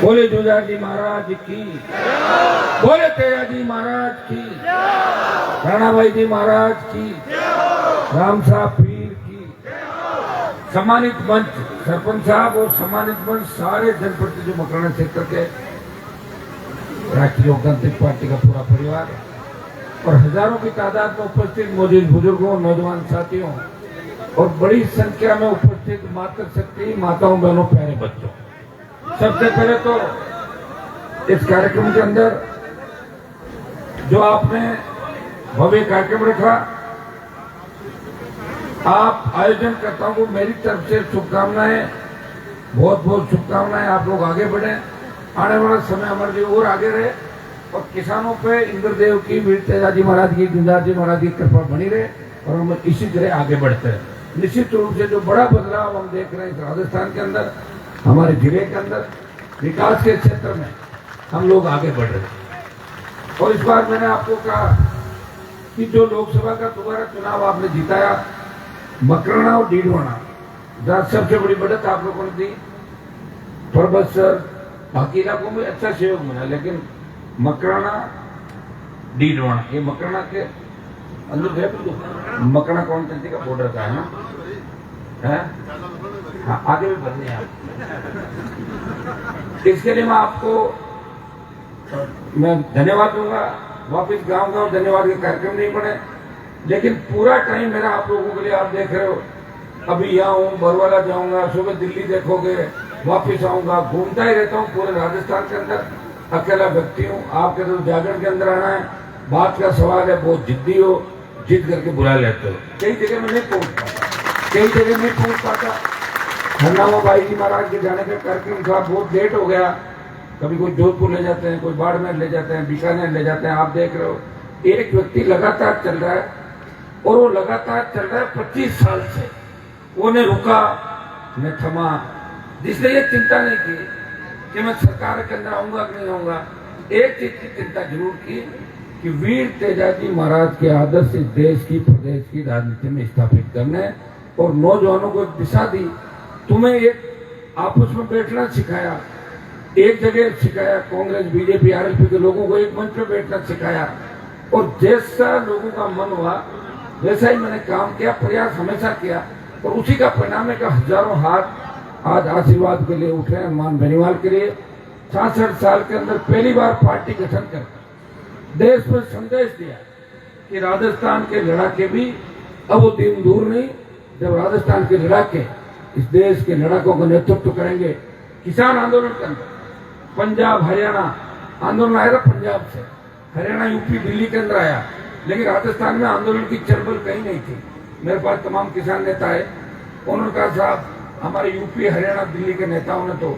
बोले जुजाजी महाराज की, बोले तेजाजी महाराज की, राणाभाई जी महाराज की, राम साहब पीर की। सम्मानित मंच सरपंच साहब और सम्मानित मंच सारे जनप्रतिनिधि मकराना क्षेत्र के, राष्ट्रीय लोकतांत्रिक पार्टी का पूरा परिवार और हजारों की तादाद में उपस्थित मौजूद बुजुर्गों, नौजवान साथियों और बड़ी संख्या में उपस्थित मातृशक्ति माताओं, बहनों, प्यारे बच्चों, सबसे पहले तो इस कार्यक्रम के अंदर जो आपने भव्य कार्यक्रम रखा, आप आयोजनकर्ताओं को मेरी तरफ से शुभकामनाएं, बहुत बहुत शुभकामनाएं। आप लोग आगे बढ़े, आने वाला समय हमारे लिए और आगे रहे और किसानों पे इंद्रदेव की, वीर तेजाजी महाराज की, जुजाजी महाराज की कृपा बनी रहे और हम इसी तरह आगे बढ़ते हैं। निश्चित रूप से जो बड़ा बदलाव हम देख रहे हैं राजस्थान के अंदर, हमारे जिले के अंदर, विकास के क्षेत्र में हम लोग आगे बढ़ रहे हैं। और इस बार मैंने आपको कहा कि जो लोकसभा का दोबारा चुनाव आपने जिताया, मकराना और डीडवाना, जहाँ सबसे बड़ी बढ़त आप लोगों ने दी। पर्वत सर, बाकी इलाकों में अच्छा सहयोग मिला, लेकिन मकराना, डीडवाना, ये मकराना के अंदर है, मकराना कौन का बॉर्डर का है ना, है? हाँ, आगे भी बढ़ने हैं आप। इसके लिए मैं आपको धन्यवाद दूंगा। वापिस गाँव धन्यवाद के कार्यक्रम नहीं बने, लेकिन पूरा टाइम मेरा आप लोगों के लिए, आप देख रहे हो, अभी यहाँ हूँ, बरवाला जाऊंगा, सुबह दिल्ली देखोगे, वापिस आऊंगा, घूमता ही रहता हूँ पूरे राजस्थान के अंदर। अकेला व्यक्ति हूँ, आपके तो जागरण के अंदर आना है, बात का सवाल है, बहुत जिद्दी हो, जिद करके बुला लेते हो। कई जगह में नहीं पहुंच पाता, कई जगह नहीं पहुंच पाता। हरनामा भाई जी महाराज के जाने का कार्यक्रम था, बहुत लेट हो गया। कभी कोई जोधपुर ले जाते हैं, कोई बाड़मेर ले जाते हैं, बीकानेर ले जाते हैं। आप देख रहे हो, एक व्यक्ति लगातार चल रहा है और वो लगातार चल रहा है 25 साल से। वो ने रुका, न थमा, जिसने ये चिंता नहीं की कि मैं सरकार के अंदर आऊंगा कि नहीं आऊंगा। एक चीज की चिंता जरूर की कि वीर तेजाजी महाराज के आदर्श इस देश की, प्रदेश की राजनीति में स्थापित करने और नौजवानों को एक दिशा दी। तुम्हें एक आपस में बैठना सिखाया, एक जगह सिखाया, कांग्रेस, बीजेपी, आरएलपी के लोगों को एक मंच पे बैठना सिखाया और जैसा लोगों का मन हुआ वैसा ही मैंने काम किया, प्रयास हमेशा किया और उसी का परिणाम है कि हजारों हाथ आज आशीर्वाद के लिए उठे हैं। मान बेनीवाल के लिए 66 साल के अंदर पहली बार पार्टी गठन कर देश में संदेश दिया कि राजस्थान के लड़ाके भी अब वो दिन दूर नहीं, जब राजस्थान के लड़ाके इस देश के लड़ाकों का नेतृत्व करेंगे। किसान आंदोलन के अंदर पंजाब, हरियाणा आंदोलन आया था, पंजाब से, हरियाणा, यूपी, दिल्ली के अंदर आया, लेकिन राजस्थान में आंदोलन की चलबल कहीं नहीं थी। मेरे पास तमाम किसान नेता है, उन्होंने कहा साहब हमारे यूपी, हरियाणा, दिल्ली के नेताओं ने तो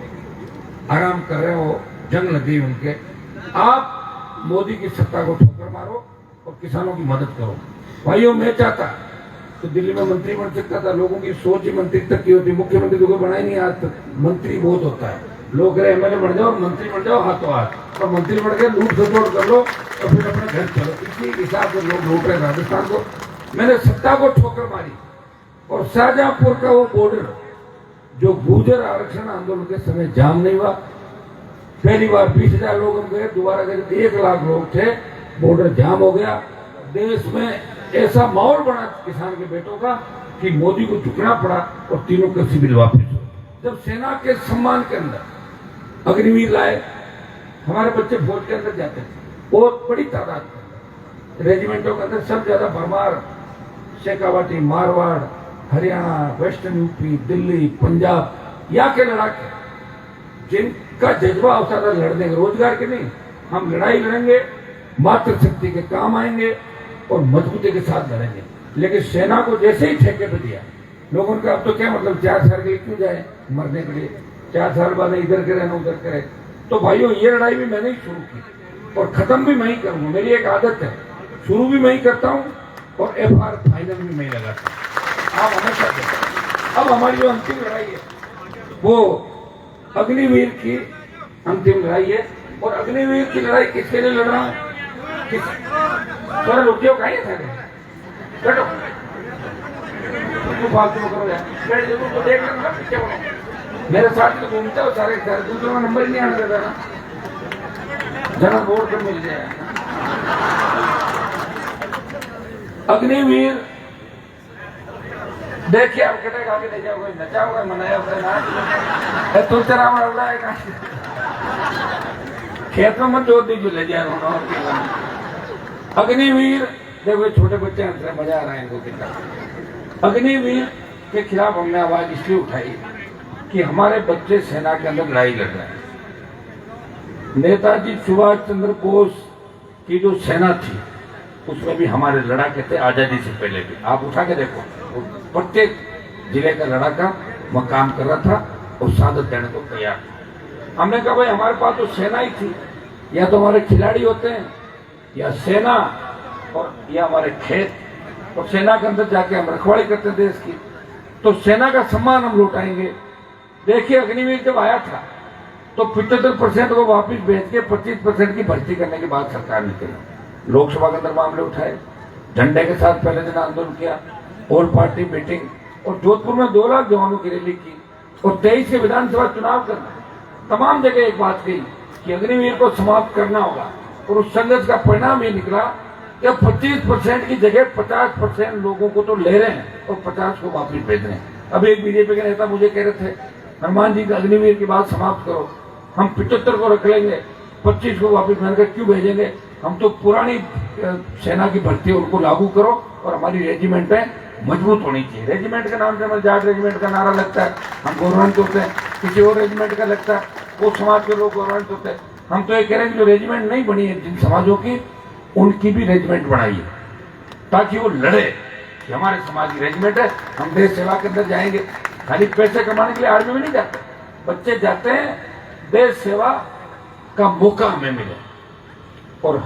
आराम कर रहे हो, जंग लगी उनके, आप मोदी की सत्ता को ठोकर मारो और किसानों की मदद करो। भाइयों, मैं चाहता तो दिल्ली में मंत्री बन सकता था, लोगों की सोच ही मंत्री तक की होती, मुख्यमंत्री तो कोई बना ही नहीं आज तक। मंत्री बहुत होता है, लोग रहे एमएलए बन जाओ, मंत्री बन जाओ हाथों हाथ, और मंत्री बन के लूट सपोर्ट कर लो और फिर अपने घर चलो। इसी हिसाब से लोग लूट रहे राजस्थान को। मैंने सत्ता को ठोकर मारी और शाहजहांपुर का वो बॉर्डर जो गुर्जर आरक्षण आंदोलन के समय जाम नहीं हुआ, पहली बार 20,000 लोग हम गए, दोबारा गए 1 लाख लोग थे, बॉर्डर जाम हो गया। देश में ऐसा माहौल बना किसान के बेटों का कि मोदी को झुकना पड़ा और तीनों कृषि बिल वापस हो। जब सेना के सम्मान के अंदर अग्निवीर लाए, हमारे बच्चे फौज के अंदर जाते थे, बहुत बड़ी तादाद में रेजिमेंटों के अंदर, सब ज्यादा भरमार, शेखावाटी, मारवाड़, हरियाणा, वेस्टर्न यूपी, दिल्ली, पंजाब, यहाँ के लड़ाके जिनका जज्बा होता था लड़ने के, रोजगार के नहीं, हम लड़ाई लड़ेंगे, मातृशक्ति के काम आएंगे और मजबूती के साथ लड़ेंगे। लेकिन सेना को जैसे ही ठेके पे दिया, लोगों का अब तो क्या मतलब 4 साल के लिए क्यों जाए मरने के लिए, 4 साल बाद इधर करे ना उधर करे। तो भाइयों, ये लड़ाई भी मैंने ही शुरू की और खत्म भी मैं ही करूंगा। मेरी एक आदत है, शुरू भी मैं ही करता हूँ और एफआर फाइनल भी मैं ही लगाता हूँ। आप हमेशा देखो, अब हमारी जो अंतिम लड़ाई है वो अग्निवीर की अंतिम लड़ाई है। और अग्निवीर की लड़ाई किसके लिए लड़ रहा हूं? रुपये का ही बैठो, फालतू करो यार, देख लेना, पीछे बढ़ो। मेरे साथ तो घूमते हो सारे घर, दूसरों का नंबर ही नहीं आने देता ना, जना रोड पे मिल जाए। अग्निवीर देखिए, आप कहते आगे ले जाओगे, नचा होगा, मनाया होगा ना, तू तेरा मार रहा है खेत में मत जोड़ दीजिए, ले जाए। अग्निवीर देखो, छोटे बच्चे हैं, मजा आ रहा है इनको कितना। अग्निवीर के खिलाफ हमने आवाज इसलिए उठाई कि हमारे बच्चे सेना के अंदर लड़ाई लड़ रहे हैं। नेताजी सुभाष चंद्र बोस की जो सेना थी उसमें भी हमारे लड़ाके थे, आजादी से पहले भी। आप उठा के देखो, प्रत्येक जिले का लड़ाका वह काम कर रहा था और शहादत देने को तैयार था। हमने कहा भाई हमारे पास तो सेना ही थी, या तो हमारे खिलाड़ी होते हैं या सेना, और या हमारे खेत, और सेना के अंदर जाके हम रखवाली करते देश की, तो सेना का सम्मान हम लौटाएंगे। देखिए, अग्निवीर जब आया था तो 75% को वापिस भेज के 25% की भर्ती करने की बात सरकार ने की। लोकसभा के अंदर मामले उठाए, झंडे के साथ पहले दिन आंदोलन किया, ऑल पार्टी मीटिंग, और जोधपुर में 2 लाख जवानों की रैली की, और 23 के विधानसभा चुनाव करना। तमाम जगह एक बात कही कि अग्निवीर को समाप्त करना होगा, और उस संघर्ष का परिणाम ये निकला कि 25% की जगह 50% लोगों को तो ले रहे हैं और 50 को वापिस भेज रहे हैं। अब एक बीजेपी के नेता मुझे कह रहे थे, हनुमान जी का अग्निवीर की बात समाप्त करो, हम 75 को रख लेंगे, 25 को वापिस भेजकर क्यों भेजेंगे, हम तो पुरानी सेना की भर्ती उनको लागू करो, और हमारी रेजिमेंटें मजबूत होनी चाहिए। रेजिमेंट के नाम से हमारे जाट रेजिमेंट का नारा लगता है, हम गौरवान्वित होते हैं, किसी और रेजिमेंट का लगता है, वो समाज के लोग गौरवान्वित होते हैं। हम तो ये कह रहे हैं कि जो रेजिमेंट नहीं बनी है जिन समाजों की, उनकी भी रेजिमेंट बनाइए, ताकि वो लड़े कि हमारे समाज की रेजिमेंट है, हम देश सेवा के अंदर जाएंगे। खाली पैसे कमाने के लिए आर्मी में नहीं जाते, बच्चे जाते हैं देश सेवा का मौका हमें मिले। और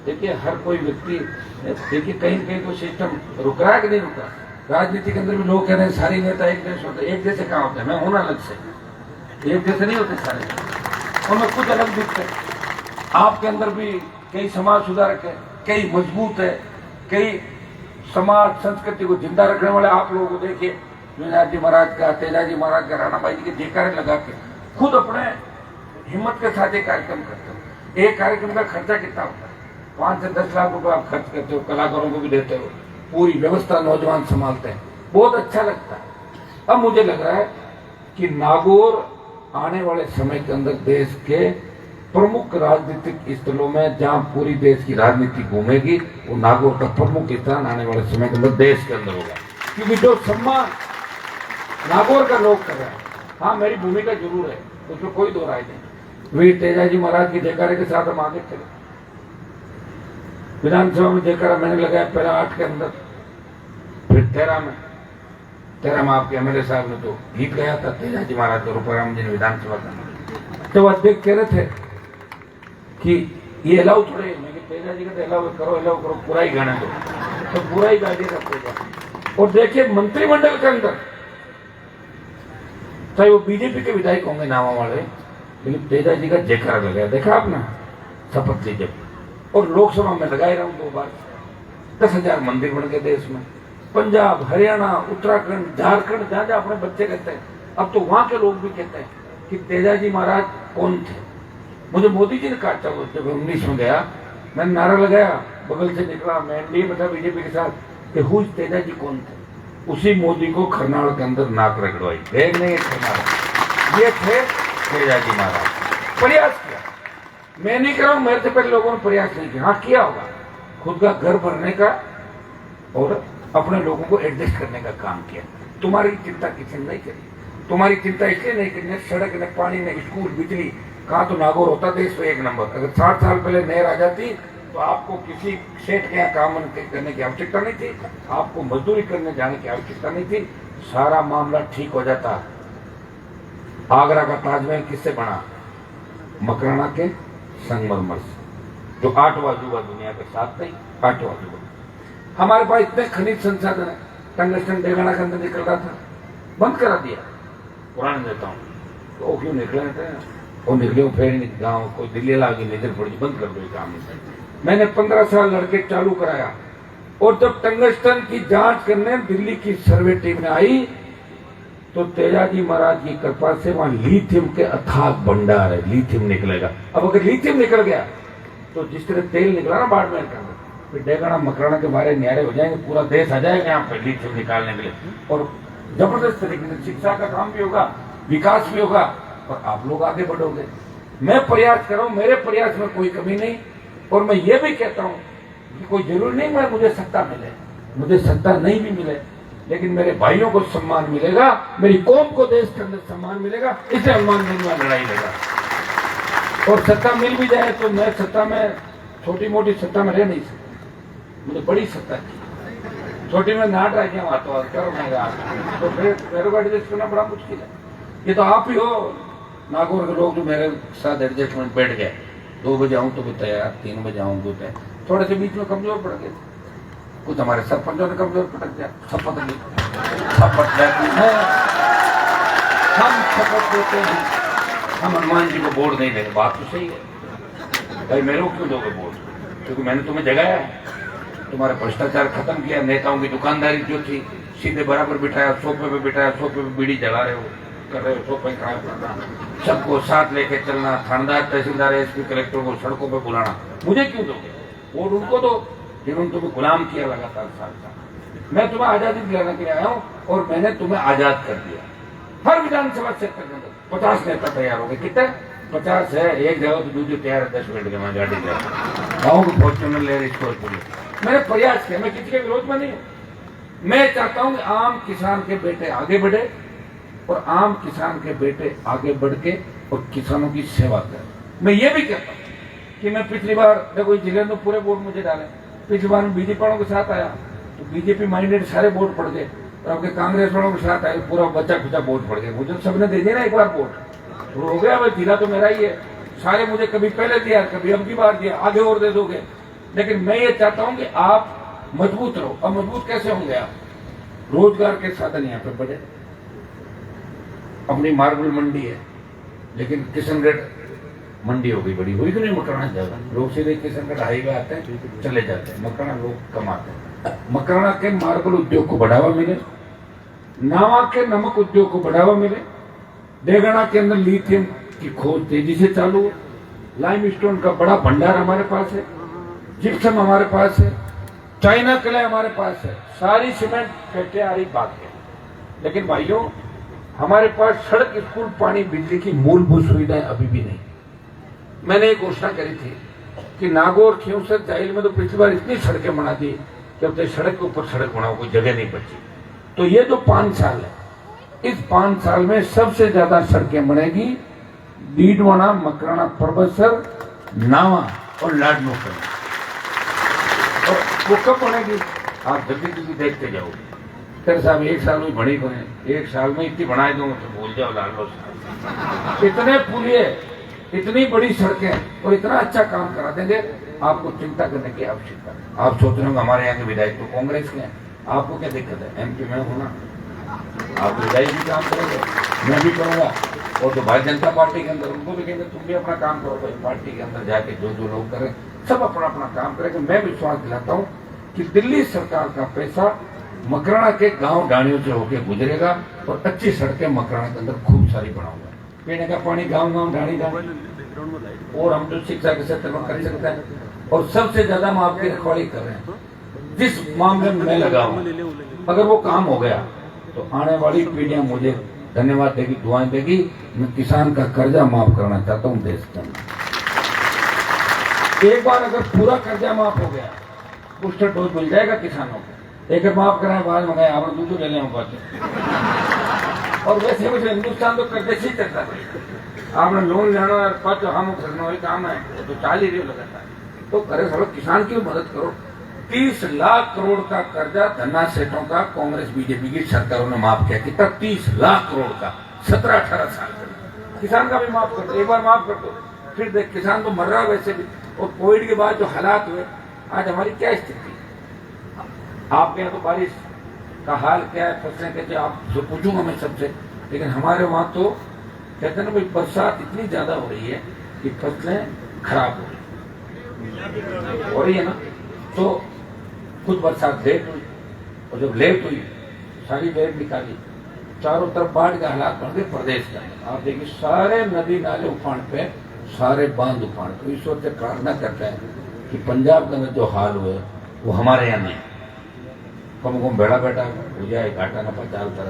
देखिए, हर कोई व्यक्ति, देखिए कहीं कहीं तो सिस्टम रुक रहा है कि नहीं रुक रहा। राजनीति के अंदर भी लोग कह रहे हैं सारे नेता एक जैसे होते हैं। एक जैसे कहाँ होते हैं, मैं हूं ना अलग से, एक जैसे नहीं होते सारे, उनमें कुछ अलग दिखते हैं। आपके अंदर भी कई समाज सुधारक है, कई मजबूत है, कई समाज संस्कृति को जिंदा रखने वाले आप लोगों को देखिए, जी महाराज का, तेजाजी महाराज का, राणा भाई जी के जयकारे लगा के खुद अपने हिम्मत के साथ एक कार्यक्रम करते हो। एक कार्यक्रम का खर्चा कितना होता है? 5 से 10 लाख रुपए आप खर्च करते हो, कलाकारों को भी देते हो, पूरी व्यवस्था नौजवान संभालते हैं, बहुत अच्छा लगता है। अब मुझे लग रहा है कि नागौर आने वाले समय के अंदर देश के प्रमुख राजनीतिक स्थलों में, जहां पूरी देश की राजनीति घूमेगी, वो नागौर का प्रमुख स्थान आने वाले समय के अंदर देश के अंदर होगा। क्योंकि जो सम्मान नागौर का लोग कर रहे हैं, हाँ मेरी भूमिका जरूर है, उसमें कोई दो राय नहीं। वीर तेजाजी महाराज के जयकारे के साथ हम आगे चले। विधानसभा में जयकारा मैंने लगाया पहला 8 के अंदर, फिर 13 में आपके एमएलए साहब ने तो गीत गाया था तेजाजी महाराज को, रूपाराम जी ने विधानसभा का। तो अध्यक्ष कह रहे थे कि ये अलाउ थोड़े, मैं तेजाजी का अलाउ करो, पूरा ही गाने दो, तो पूरा ही गा दिया तेजा। और देखिए, मंत्रिमंडल के अंदर चाहे वो बीजेपी के विधायक होंगे नामा वाले, लेकिन तेजाजी का जयकारा लगाया। देखा आपने शपथ ली जब, और लोकसभा में लगाए रहा हूं 2 बार। 10,000 मंदिर बन गए देश में, पंजाब, हरियाणा, उत्तराखंड, झारखंड, जहां जहां अपने बच्चे कहते हैं, अब तो वहां के लोग भी कहते हैं कि तेजाजी महाराज कौन थे। मुझे मोदी जी ने कहा था, जब 19 में गया, मैंने नारा लगाया, बगल से निकला, मैं एनडीए में था बीजेपी के साथ, कि हुई तेजाजी कौन थे। उसी मोदी को खरनाल के अंदर नाक रगड़वाई, देख नहीं खरनाल, ये थे तेजाजी महाराज। प्रयास किया, मैं नहीं कर रहा हूं, मेरे से पहले लोगों ने प्रयास नहीं किया, हाँ किया होगा, खुद का घर भरने का और अपने लोगों को एडजस्ट करने का काम किया। तुम्हारी चिंता किसी ने नहीं करी, तुम्हारी चिंता इसलिए नहीं करी, सड़क ने, पानी ने, स्कूल, बिजली, कहाँ तो नागौर होता देश में 1 नंबर। अगर 60 साल पहले नहर आ जाती तो आपको किसी सेठ के यहाँ काम करने की आवश्यकता नहीं थी, आपको मजदूरी करने जाने की आवश्यकता नहीं थी, सारा मामला ठीक हो जाता। आगरा का ताजमहल किससे बना? मकराना के संगमरमर से, जो 8वां अजूबा दुनिया के साथ नहीं, 8वां अजूबा। हमारे पास इतने खनिज संसाधन है, टंगस्टन डेगाना के अंदर निकल रहा था, बंद करा दिया पुराने नेताओं। तो क्यों निकले थे वो, निकले फिर गाँव को दिल्ली लागी नजर पड़ी, बंद कर दो काम। मैंने 15 साल लड़के चालू कराया, और जब टंगस्टन की जांच करने दिल्ली की सर्वे टीम ने आई तो तेजाजी महाराज की कृपा से वहां लिथियम के अथाक भंडार है, लिथियम निकलेगा। अब अगर लिथियम निकल गया तो जिस तरह तेल निकला ना बाड़मेर का, फिर डेगाना मकराना के बारे न्यारे हो जाएंगे, पूरा देश आ जाएगा यहाँ पे लिथियम निकालने के लिए। और जबरदस्त तरीके से शिक्षा का काम भी होगा, विकास भी होगा और आप लोग आगे बढ़ोगे। मैं प्रयास कर रहा हूं, मेरे प्रयास में कोई कमी नहीं। और मैं ये भी कहता हूं कि कोई जरूरी नहीं मैं मुझे सत्ता मिले, मुझे सत्ता नहीं भी मिले, लेकिन मेरे भाइयों को सम्मान मिलेगा, मेरी कौम को देश के अंदर सम्मान मिलेगा, इसे सम्मान देने में लड़ाई लगा। और सत्ता मिल भी जाए तो मैं सत्ता में, छोटी मोटी सत्ता में रह नहीं सकता, मुझे बड़ी सत्ता चाहिए। छोटी में नाट आ गया तो करो तो फिर पैरोगाड़ी करना बड़ा मुश्किल है। ये तो आप ही हो नागौर के लोग जो मेरे साथ एडजस्टमेंट बैठ गए, 2 बजे आऊं तो भी तैयार, 3 बजे आऊं तो तैयार, थोड़े से बीच में कमजोर पड़ गए, कुछ हमारे सरपंचों ने कमजोर पटक दिया। शपथ लेती है, हम शपथ देते हैं, हम हनुमान जी को वोट नहीं देंगे। बात तो सही है भाई, मेरे को क्यों दोगे वोट? क्योंकि मैंने तुम्हें जगाया है, तुम्हारा भ्रष्टाचार खत्म किया, नेताओं की दुकानदारी जो थी सीधे बराबर बिठाया, सोफे पे बिठाया, सोफे पे बीड़ी जला रहे हो, कर रहे हो, सोफे खराब करना, सबको साथ लेके चलना, थानेदार, तहसीलदार, एसपी, कलेक्टर को सड़कों पे बुलाना। मुझे क्यों दोगे वोट? उनको दो जिन्होंने तुम्हें गुलाम किया लगातार साल। मैं तुम्हें आजादी दिलाने के लिए आया हूँ और मैंने तुम्हें आजाद कर दिया। हर विधानसभा क्षेत्र के अंदर 50 नेता तैयार हो गए। कितने? 50 है। एक जगह तो दूसरी तैयार है, 10 मिनट के मैं गाड़ी जा गाँव को फॉर्चूनर ले रही स्टोर पुलिस। मैंने प्रयास किया, मैं किसी के विरोध में नहीं हूँ। मैं चाहता हूँ कि आम किसान के बेटे आगे बढ़े और आम किसान के बेटे आगे बढ़ के और किसानों की सेवा करें। मैं ये भी कहता हूँ कि मैं पिछली बार देखो जिले में पूरे वोट मुझे डाले, पिछली बार में बीजेपी वालों के साथ आया तो बीजेपी माइंडेड सारे वोट पड़ गए, और आपके कांग्रेस वालों के साथ आए पूरा बच्चा खुचा वोट पड़ गए। मुझे सबने दे दिया ना एक बार वोट, तो हो गया भाई, जिला तो मेरा ही है। सारे मुझे कभी पहले दिया, कभी अब की बार दिया, आगे और दे दोगे। लेकिन मैं ये चाहता हूं कि आप मजबूत रहो। अब मजबूत कैसे होंगे आप? रोजगार के साधन यहाँ पे बढ़े। अपनी मार्बल मंडी है, लेकिन किशनगढ़ मंडी हो गई बड़ी, हुई तो नहीं मकराना ज्यादा। लोग सीधे किशनगढ़ हाईवे आते हैं, चले जाते हैं, मकराना लोग कमाते हैं। मकराना के मार्बल उद्योग को बढ़ावा मिले, नावा के नमक उद्योग को बढ़ावा मिले, डेगाना के अंदर लिथियम की खोज तेजी से चालू है, लाइमस्टोन का बड़ा भंडार हमारे पास है, जिप्सम हमारे पास है, चाइना क्ले हमारे पास है, सारी सीमेंट फैक्ट्रियां आ रही बात है। लेकिन भाइयों, हमारे पास सड़क, स्कूल, पानी, बिजली की मूलभूत सुविधाएं अभी भी नहीं। मैंने एक घोषणा करी थी कि नागौर, खियोसर, जाहिल में तो पिछली बार इतनी सड़कें बना दी कि अब तक सड़क के ऊपर सड़क बनाओ, कोई जगह नहीं बची। तो ये जो 5 साल है, इस 5 साल में सबसे ज्यादा सड़कें बनेगी डीडवाना, मकराना, परबतसर, नावा और लाडनू में। और वो कब बनेगी? आप जल्दी जल्दी देखते जाओगे। फिर साहब 1 साल में बड़ी बने, 1 साल में इतनी बनाए दूंगा तो भूल जाओ लालो साहब। इतने पुलिये, इतनी बड़ी सड़कें और इतना अच्छा काम करा देंगे, आपको चिंता करने की आवश्यकता नहीं। आप सोच रहे हो हमारे यहाँ के विधायक तो कांग्रेस के हैं, आपको क्या दिक्कत है? एमपी में होना, आप विधायक भी काम करेंगे, मैं भी करूंगा, और जो भारतीय जनता पार्टी के अंदर उनको भी कहेंगे तुम भी अपना काम करो। भाई पार्टी के अंदर जाके जो लोग करें सब अपना अपना काम करेंगे। मैं विश्वास दिलाता हूँ कि दिल्ली सरकार का पैसा मकराना के गांव डाणियों से होकर गुजरेगा और अच्छी सड़कें मकराना के अंदर खूब सारी बनाऊंगा। पीने का पानी गांव गांव ढाणी ढाणी, और हम जो शिक्षा के क्षेत्र में कर सकते हैं। और सबसे ज्यादा हम आपकी रखवाली कर रहे हैं, जिस मामले में मैं लगा हूं, अगर वो काम हो गया तो आने वाली पीढ़ियां मुझे धन्यवाद देगी, दुआएं देगी। मैं किसान का कर्जा माफ करना चाहता हूं देश के अंदर। एक बार अगर पूरा कर्जा माफ हो गया, बूस्टर डोज मिल जाएगा किसानों को। एक माफ कराए, बाद मंगाए, आपने दूध ले लें बात। और वैसे हिंदुस्तान तो कर्जे ही चलता है। आपने लोन लेना और पद हम करना वही काम है, तो 40 रही लगाता है। तो करे सब किसान की मदद करो। 30 लाख करोड़ का कर्जा धन्ना सेठों का कांग्रेस बीजेपी की सरकारों ने माफ किया। कितना? 30 लाख करोड़ का, 17-18 साल का। किसान का भी माफ कर दो, एक बार माफ कर दो, फिर देख किसान तो मर रहा है वैसे भी। और कोविड के बाद जो हालात हुए, आज हमारी क्या स्थिति? आपके यहाँ तो बारिश का हाल क्या है, फसलें कैसे, आप जो पूछूंगा मैं सबसे। लेकिन हमारे वहां तो कहते हैं ना भाई, बरसात इतनी ज्यादा हो रही है कि फसलें खराब हो रही है ना। तो कुछ बरसात लेट हुई, और जब लेट हुई सारी लेट निकाली, चारों तरफ बाढ़ के हालात बन गए प्रदेश के अंदर। आप देखिए सारे नदी नाले उफान पे, सारे बांध उफान पे। ईश्वर से प्रार्थना करते हैं कि पंजाब के अंदर जो हाल हुए वो हमारे यहाँ नहीं। कम कम बेड़ा बेटा हो जाए, घाटा ना पचाल कर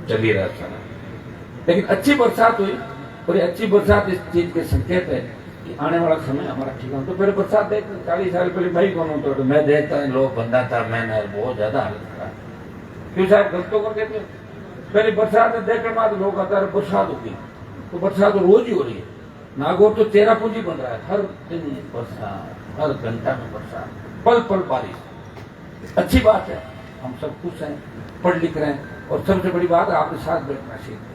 चली रहा सारा। लेकिन अच्छी बरसात हुई, और ये अच्छी बरसात इस चीज के संकेत है कि आने वाला समय हमारा ठीक हो। तो पहले बरसात देख 40 साल पहले भाई कौन होता, तो मैं देखता है लोग बंदा था, मैंने बहुत ज्यादा हालत खराब। क्यों साहब गलत तो कर देते हो? पहले बरसात में देखकर बाद लोग आता है बरसात होगी, तो बरसात रोज ही हो रही है। नागौर तो चेहरा पूंजी बन रहा है, हर दिन बरसात, हर घंटा में बरसात, पल पल बारिश। अच्छी बात है, हम सब खुश हैं, पढ़ लिख रहे हैं, और सबसे बड़ी बात है आपके साथ बैठना सीखते हैं,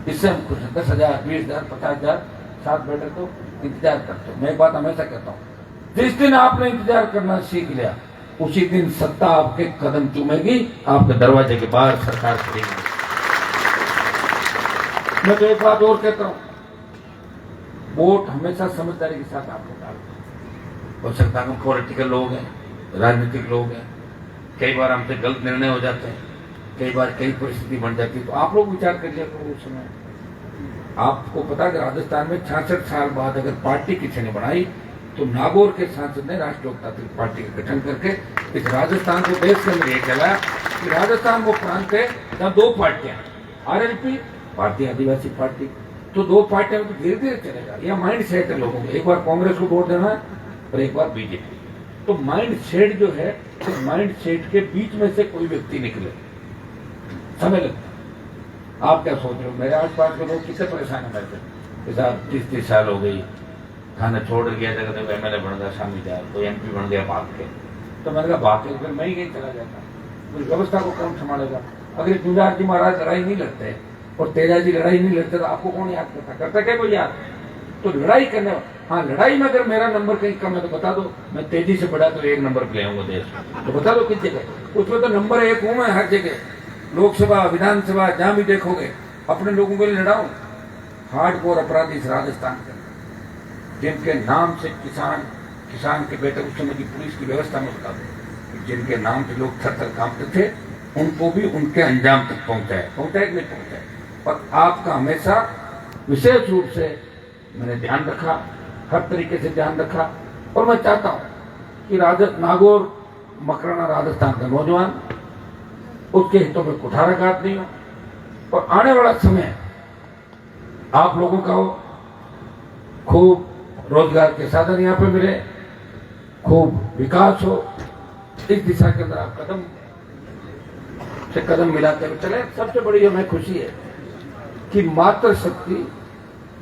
इससे हम खुश हैं। 10,000, 20,000, 50,000 साथ बैठे तो इंतजार करते हो। मैं एक बात हमेशा कहता हूँ, जिस दिन आपने इंतजार करना सीख लिया उसी दिन सत्ता आपके कदम चूमेगी, आपके दरवाजे के बाहर सरकार खड़ेगी। मैं तो एक बात और कहता हूँ, वोट हमेशा समझदारी के साथ आपको डालो। हो सकता है हम पॉलिटिकल लोग हैं, राजनीतिक लोग हैं, कई बार हमसे गलत निर्णय हो जाते हैं, कई बार कई परिस्थिति बन जाती है, तो आप लोग विचार कर लिया करो उस समय। आपको पता कि राजस्थान में 66 साल बाद अगर पार्टी किसी ने बनाई तो नागौर के सांसद ने राष्ट्रीय लोकतांत्रिक पार्टी का गठन करके इस राजस्थान को देश के अंदर ये कहलाया कि राजस्थान वो प्रांत है जहाँ 2 पार्टियां, आरएलपी भारतीय आदिवासी पार्टी, तो 2 पार्टियां तो धीरे धीरे चलेगा। यह माइंड सेट है लोगों को, एक बार कांग्रेस को वोट देना है और एक बार बीजेपी। तो माइंड सेट जो है, तो माइंड सेट के बीच में से कोई व्यक्ति निकले, समय लगता है। आप क्या सोच रहे हो? मेरे आसपास के लोग किससे परेशान है मेरे से? साहब 30-30 साल हो गई, खाना छोड़ गया था, कहते एमएलए बन गया शामी जाए, कोई एमपी बन गया भाग के। तो मैंने कहा भाग के फिर मैं ही कहीं चला जाता, पूरी व्यवस्था को कौन संभालेगा? अगर जुंजार जी महाराज लड़ाई नहीं लड़ते और तेजा जी लड़ाई नहीं लड़ते तो आपको कौन याद करता क्या कोई याद? तो लड़ाई करने, हाँ लड़ाई में अगर मेरा नंबर कहीं कम है तो बता दो, मैं तेजी से बढ़ा तो 1 नंबर पे ले आऊंगा देश, तो बता दो किस जगह। उसमें तो नंबर 1 हूं मैं हर जगह, लोकसभा विधानसभा जहां भी देखोगे अपने लोगों के लिए लड़ाऊं। हार्डकोर अपराधी इस राजस्थान के, जिनके नाम से किसान के बेटे उस समय की पुलिस की व्यवस्था में बता दो, जिनके नाम से लोग थर-थर कांपते थे, उनको भी उनके अंजाम तक पहुंचाए कि नहीं पहुंचाए। और आपका हमेशा विशेष रूप से मैंने ध्यान रखा, हर तरीके से ध्यान रखा, और मैं चाहता हूं कि नागौर मकराना राजस्थान का नौजवान, उसके हितों में कुठाराघात नहीं हो, और आने वाला समय आप लोगों का हो, खूब रोजगार के साधन यहाँ पे मिले, खूब विकास हो, इस दिशा के अंदर आप कदम से कदम मिलाते हुए चले। सबसे बड़ी हमें खुशी है कि मातृशक्ति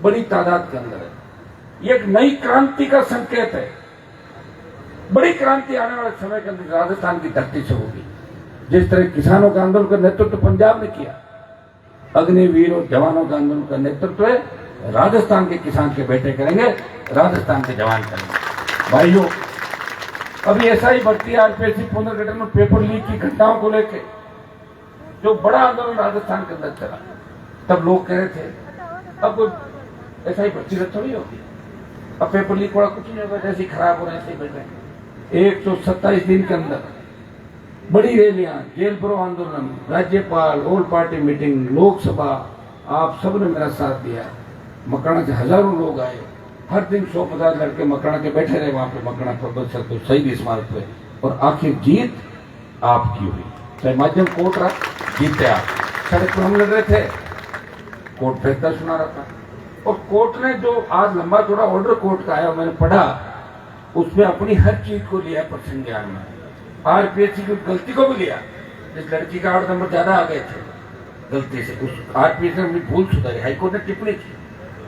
बड़ी तादाद के अंदर है, ये एक नई क्रांति का संकेत है। बड़ी क्रांति आने वाले समय के अंदर राजस्थान की धरती से होगी। जिस तरह किसानों का आंदोलन का नेतृत्व पंजाब ने किया, अग्निवीर और जवानों का आंदोलन का नेतृत्व राजस्थान के किसान के बेटे करेंगे, राजस्थान के जवान करेंगे। भाइयों, अभी ऐसा ही भर्ती आरपीएससी पुनर्गठन में पेपर लीक की घटनाओं को लेकर जो बड़ा आंदोलन राजस्थान के अंदर चला, तब लोग कह रहे थे अब ऐसा ही भर्ती रद्द थोड़ी होगी, अब पेपर लीक वाला कुछ नहीं होगा, जैसे ही खराब हो रहे हैं ऐसे ही बैठ रहे। 127 दिन के अंदर बड़ी रैलियां, जेल भरो आंदोलन, राज्यपाल, ऑल पार्टी मीटिंग, लोकसभा, आप सबने मेरा साथ दिया। मकराना से हजारों लोग आए, हर दिन 100-50 लड़के मकराना के बैठे रहे वहां पे, मकराना प्रबल शहीद स्मारक पे, और आखिर जीत आपकी हुई। चाहे माध्यम कोर्ट रहा, जीते आप। सड़क पर हम लड़ रहे थे, कोर्ट फैसला सुना रहा था, और कोर्ट ने जो आज लंबा चौड़ा ऑर्डर कोर्ट का आया मैंने पढ़ा, उसमें अपनी हर चीज को लिया प्रसंग ज्ञान में। आरपीएससी की गलती को भी लिया, जिस लड़की का 8 नंबर ज्यादा आ गए थे गलती से, उस आरपीएससी ने अपनी भूल सुधारी। हाईकोर्ट ने टिप्पणी की,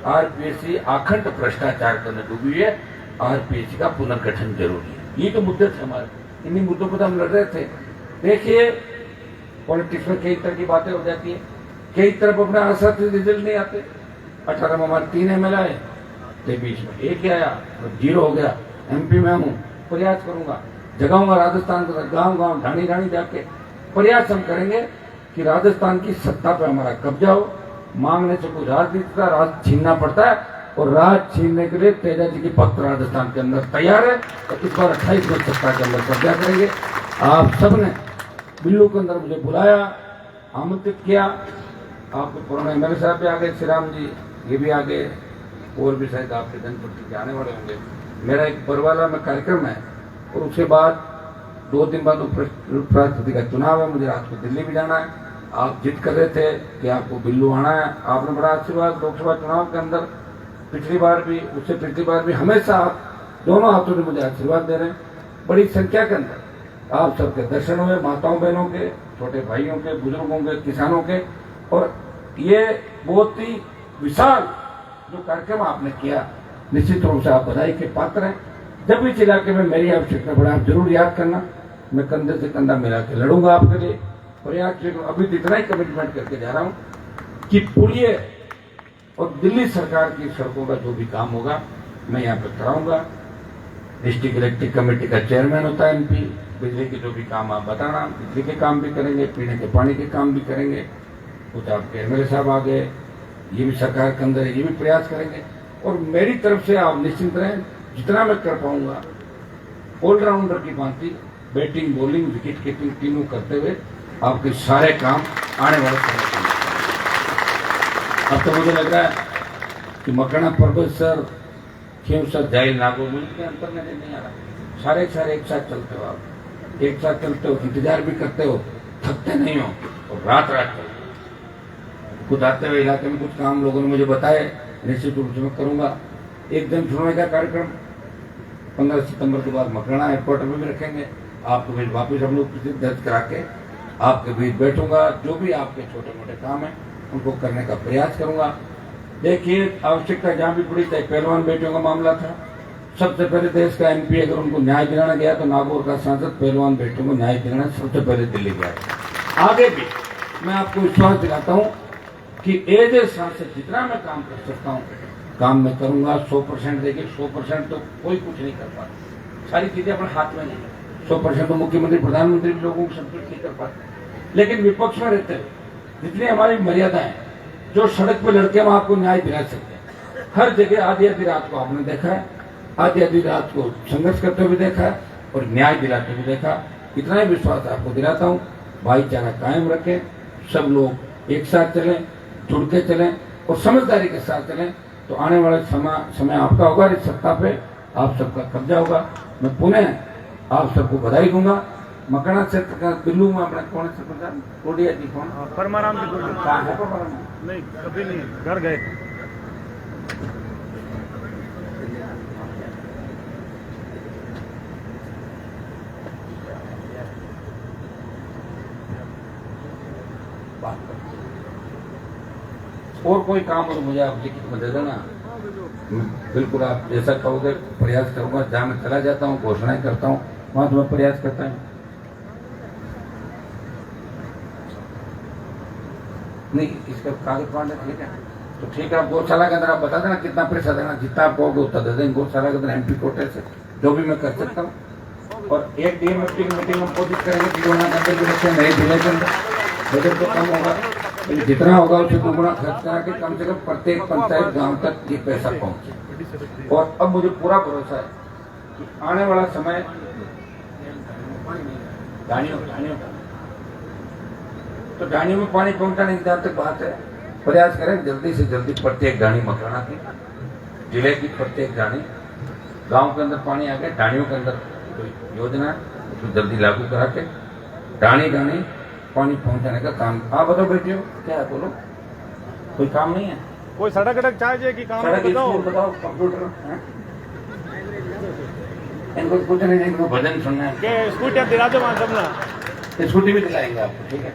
आरपीएससी अखंड भ्रष्टाचार करने डूबी है, आरपीएससी का पुनर्गठन जरूरी है। ये तो मुद्दे थे हमारे, इन्हीं मुद्दों पर हम लड़ रहे थे। देखिए पॉलिटिक्स में कई तरह की बातें हो जाती है, कई तरफ अपने आशा से रिजल्ट नहीं आते। 18 में हमारे 3 एमएलए आए, 23 में 1 ही आया, 0 हो गया। एमपी में हूँ, प्रयास करूंगा, जगाऊंगा राजस्थान को, गांव गांव ढाणी ढाणी जाके प्रयास हम करेंगे कि राजस्थान की सत्ता पे हमारा कब्जा हो। मांगने से कोई राजनीति का राज छीनना पड़ता है, और राज छीनने के लिए तेजा जी की भक्त राजस्थान के अंदर तैयार है, और इस बार 28 में सत्ता के अंदर कब्जा करेंगे। आप सबने बिल्लू के अंदर मुझे बुलाया, आमंत्रित किया, आपके पुराने एमएलए साहब भी आ गए, श्री राम जी, ये भी आ गए, और भी शायद आपके जनप्रतिनिधि के आने वाले होंगे। मेरा एक बरवाला में कार्यक्रम है और उसके बाद 2 दिन बाद उपराष्ट्रपति का चुनाव है, मुझे रात को दिल्ली भी जाना है। आप जिद कर रहे थे कि आपको बिल्लू आना है, आपने बड़ा आशीर्वाद लोकसभा चुनाव के अंदर पिछली बार भी, उससे पिछली बार भी हमेशा आप दोनों हाथों से मुझे आशीर्वाद दे रहे हैं। बड़ी संख्या के अंदर आप सबके दर्शन हुए, माताओं बहनों के, छोटे भाइयों के, बुजुर्गों के, किसानों के, और ये बहुत ही विशाल जो कार्यक्रम आपने किया, निश्चित रूप से आप बधाई के पात्र हैं। जब भी इस इलाके में मेरी आवश्यकता पड़े आप जरूर याद करना, मैं कंधे से कंधा मिला के लड़ूंगा आपके लिए। प्रयास अभी तो इतना ही कमिटमेंट करके जा रहा हूं कि पुलिये और दिल्ली सरकार की सड़कों का जो भी काम होगा मैं यहाँ पे कराऊंगा। डिस्ट्रिक्ट इलेक्ट्रिक कमेटी का चेयरमैन होता है एमपी, बिजली के जो भी काम आप बताना, बिजली के काम भी करेंगे, पीने के पानी के काम भी करेंगे। कुछ आपके एमएलए साहब आ गए, ये भी सरकार के अंदर ये भी प्रयास करेंगे। और मेरी तरफ से आप निश्चिंत रहें, जितना मैं कर पाऊंगा ऑलराउंडर की भांति बैटिंग, बॉलिंग, विकेट कीपिंग तीनों करते हुए आपके सारे काम आने वाले समय में। अब तो मुझे लग रहा है कि मकड़ा पर्वत सर, खेम सर, जाइल नागो मुझे अंतर नहीं आ रहा। सारे एक साथ चलते हो, आप एक साथ चलते हो, इंतजार भी करते हो, थकते नहीं हो और रात चलते हो। खुद आते हुए इलाके में कुछ काम लोगों ने मुझे बताए, निश्चित रूप से मैं करूंगा। एक जन सुनवाई का कार्यक्रम 15 सितंबर के बाद मकराना एयरपोर्ट में भी रखेंगे। आपके बीच वापिस हम लोग दर्ज करा के आपके बीच बैठूंगा, जो भी आपके छोटे मोटे काम है उनको करने का प्रयास करूंगा। देखिए, आवश्यकता जहां भी पड़ी, चाहे पहलवान बेटियों का मामला था, सबसे पहले देश का एमपी अगर उनको न्याय दिलाना गया तो नागौर का सांसद पहलवान बेटियों को न्याय दिलाना सबसे पहले दिल्ली गया। आगे भी मैं आपको विश्वास दिलाता हूं कि एज ए सांसद जितना मैं काम कर सकता हूं काम मैं करूंगा। 100% देखिए, 100% तो कोई कुछ नहीं कर पाता, सारी चीजें अपने हाथ में नहीं है। 100% तो मुख्यमंत्री, प्रधानमंत्री भी लोगों को संतुष्ट नहीं कर पाते, लेकिन विपक्ष में रहते हुए जितनी हमारी मर्यादा है, जो सड़क पर लड़के हम आपको न्याय दिला सकते हैं। हर जगह आधी रात को आपने देखा है, आधी रात को संघर्ष करते हुए देखा है और न्याय दिलाते हुए देखा। इतना ही विश्वास आपको दिलाता हूँ, भाईचारा कायम रखें, सब लोग एक साथ चलें, जुड़ के चलें और समझदारी के साथ चलें, तो आने वाले समय आपका होगा। इस सत्ता पे आप सबका कब्जा होगा। मैं पुनः आप सबको बधाई दूंगा। मकड़ा क्षेत्र का बिल्लू में अपना कौन से प्रधान कोडिया जी, कौन परमाराम जी, कहाँ है परमाराम? नहीं कभी नहीं, घर गए। और कोई काम हो तो मुझे आप लिखित में दे देना, बिल्कुल आप जैसा कहोगे प्रयास करूंगा। जहाँ मैं चला जाता हूँ, घोषणाएं करता हूँ, वहां तो मैं प्रयास करता हूँ। नहीं, इसका कागज पांडे ठीक है, तो ठीक है। आप गौशाला के अंदर आप बता देना कितना पैसा देना, जितना आप कहोगे उतना दे देंगे। गौशाला के अंदर एमपी कोटे से जो भी मैं कर सकता हूँ। और एक डीएमएफटी की मीटिंग हम कोशिश करेंगे कि के अंदर भी रखें, नए जिले के अंदर बजट तो कम होगा, जितना होगा उससे दोगुना खर्च करा के कम से कम प्रत्येक पंचायत गांव तक ये पैसा पहुंचे। और अब मुझे पूरा भरोसा है कि आने वाला समय गाड़ियों तो गाड़ियों में पानी पहुंचाने की जहां तक बात है, प्रयास करें जल्दी से जल्दी प्रत्येक गाड़ी मकराना की, जिले की प्रत्येक गाड़ी, गांव के अंदर पानी आ गया, डाणियों के अंदर कोई योजना है उसको जल्दी लागू करा के डाणी पानी पहुंचाने का काम। आप बताओ बेटियों, क्या है, बोलो, कोई काम नहीं है? कोई सड़क अड़क चाहिए कि काम सड़क बताओ, कंप्यूटर इनको कुछ नहीं, इनको भजन सुनना है, स्कूटी दिला दो वहां सबना, स्कूटी भी दिलाएंगे आपको, ठीक है।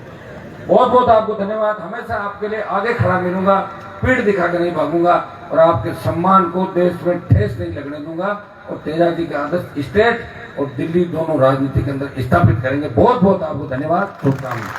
बहुत बहुत आपको धन्यवाद। हमेशा आपके लिए आगे खड़ा मिलूंगा, पीठ दिखा के नहीं भागूंगा और आपके सम्मान को देश में ठेस नहीं लगने दूंगा। और तेजाजी का आदर्श स्टेट और दिल्ली दोनों राजनीति के अंदर स्थापित करेंगे। बहुत बहुत आपको धन्यवाद, शुभकामनाएं।